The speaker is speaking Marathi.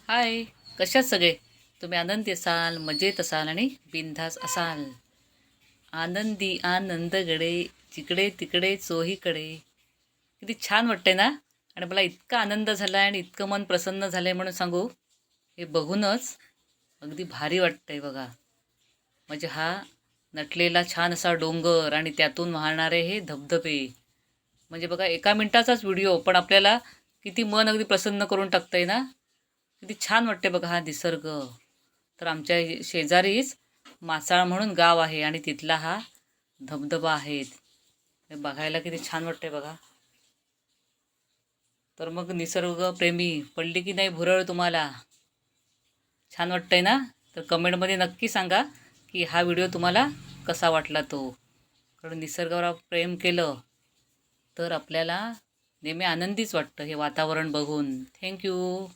हाय, कशात सगळे? तुम्ही आनंदी असाल, मजेत असाल आणि बिनधास असाल. आनंदी आनंदगडे, जिकडे तिकडे चोहीकडे. किती छान वाटते ना. आणि मला इतका आनंद झाला आणि इतकं मन प्रसन्न झालंय म्हणून सांगू. हे बघूनच अगदी भारी वाटतंय बघा. म्हणजे हा नटलेला छान असा डोंगर आणि त्यातून वाहणारे हे धबधबे. म्हणजे बघा, एका मिनिटाचाच व्हिडिओ पण आपल्याला किती मन अगदी प्रसन्न करून टाकतंय ना. किती छान वाटते बघा हा निसर्ग. तर आमच्या शेजारीच मासाळ म्हणून गाव आहे आणि तिथला हा धबधबा आहे. हे बघायला किती छान वाटते बघा. तर मग निसर्गप्रेमी पडली की नाही भुरळ तुम्हाला? छान वाटतंय ना. तर कमेंटमध्ये नक्की सांगा की हा व्हिडिओ तुम्हाला कसा वाटला तो. कारण निसर्गावर प्रेम केलं तर आपल्याला नेहमी आनंदीच वाटतं हे वातावरण बघून. थँक्यू.